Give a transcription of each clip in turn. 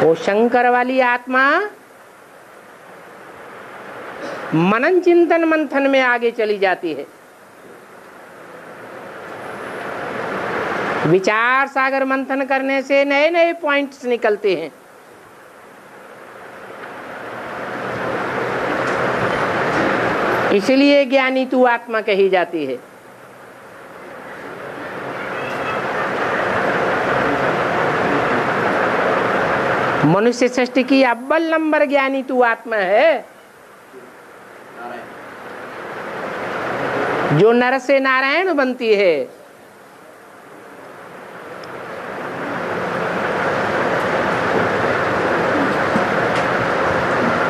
वो शंकर वाली आत्मा मनन चिंतन मंथन में आगे चली जाती है। विचार सागर मंथन करने से नए नए पॉइंट्स निकलते हैं। इसलिए ज्ञानी तू आत्मा कही जाती है। मनुष्य सृष्टि की अव्वल नंबर ज्ञानी तू आत्मा है, जो नर से नारायण बनती है।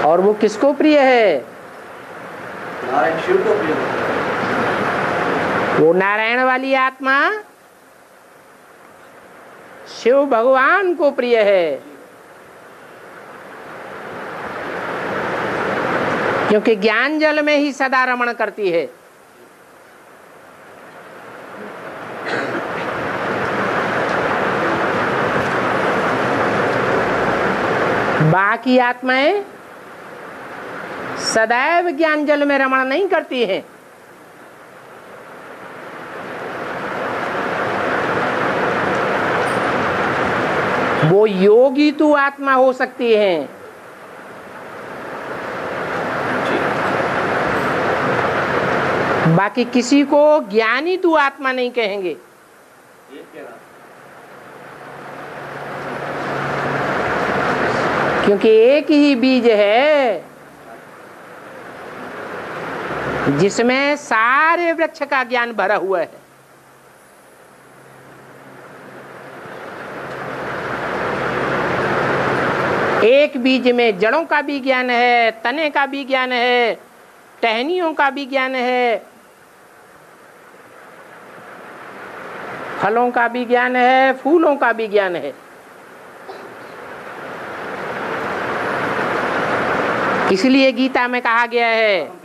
और वो किसको प्रिय है? नारायण शिव को प्रिय है। वो नारायण वाली आत्मा शिव भगवान को प्रिय है, क्योंकि ज्ञान जल में ही सदा रमण करती है। बाकी आत्माएं सदैव ज्ञान जल में रमण नहीं करती हैं। वो योगी तू आत्मा हो सकती हैं। बाकी किसी को ज्ञानी तू आत्मा नहीं कहेंगे। क्योंकि एक ही बीज है जिसमें सारे वृक्ष का ज्ञान भरा हुआ है। एक बीज में जड़ों का भी ज्ञान है, तने का भी ज्ञान है, टहनियों का भी ज्ञान है, फलों का भी ज्ञान है, फूलों का भी ज्ञान है। इसलिए गीता में कहा गया है,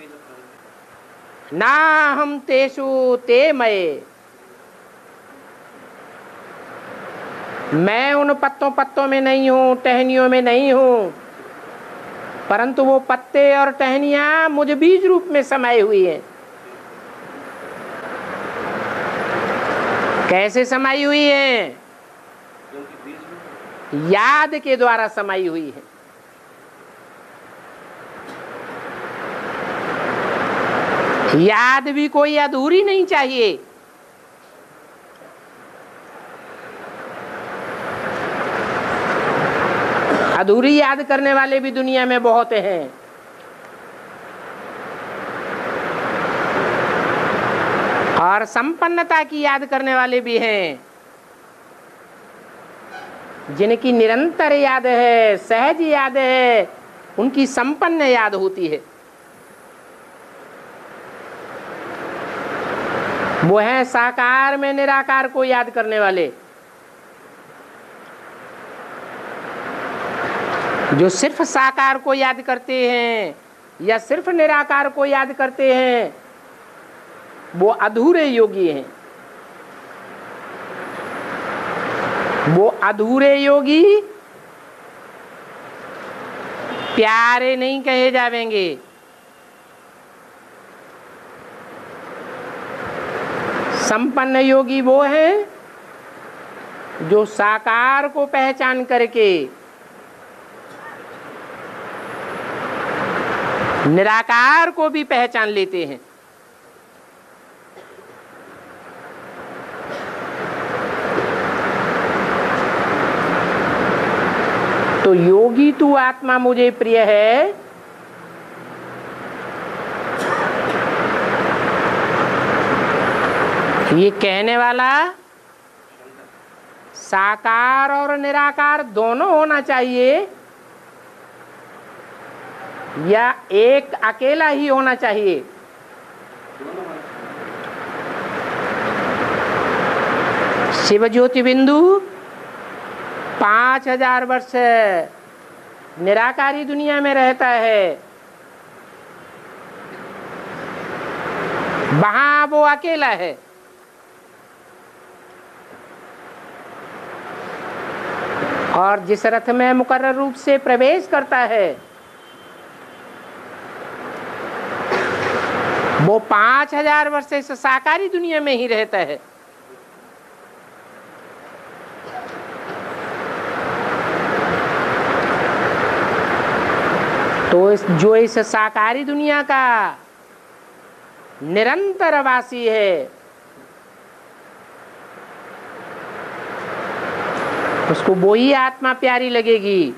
ना हम तेषु ते मये। मैं उन पत्तों पत्तों में नहीं हूं, टहनियों में नहीं हूं, परंतु वो पत्ते और टहनियां मुझ बीज रूप में समाई हुई हैं। कैसे समाई हुई हैं? याद के द्वारा समाई हुई है। याद भी कोई अधूरी नहीं चाहिए। अधूरी याद करने वाले भी दुनिया में बहुत हैं। और संपन्नता की याद करने वाले भी हैं, जिनकी निरंतर याद है, सहज याद है, उनकी संपन्न याद होती है। वो है साकार में निराकार को याद करने वाले, जो सिर्फ साकार को याद करते हैं या सिर्फ निराकार को याद करते हैं, वो अधूरे योगी हैं। वो अधूरे योगी प्यारे नहीं कहे जावेंगे। संपन्न योगी वो है जो साकार को पहचान करके निराकार को भी पहचान लेते हैं। तो योगी तू आत्मा मुझे प्रिय है, ये कहने वाला साकार और निराकार दोनों होना चाहिए या एक अकेला ही होना चाहिए? शिव ज्योति बिंदु 5000 वर्ष निराकारी दुनिया में रहता है, वहां वो अकेला है। और जिस रथ में मुकर्रर रूप से प्रवेश करता है वो 5000 वर्ष इस साकारी दुनिया में ही रहता है। तो जो इस साकारी दुनिया का निरंतर वासी है उसको वो ही आत्मा प्यारी लगेगी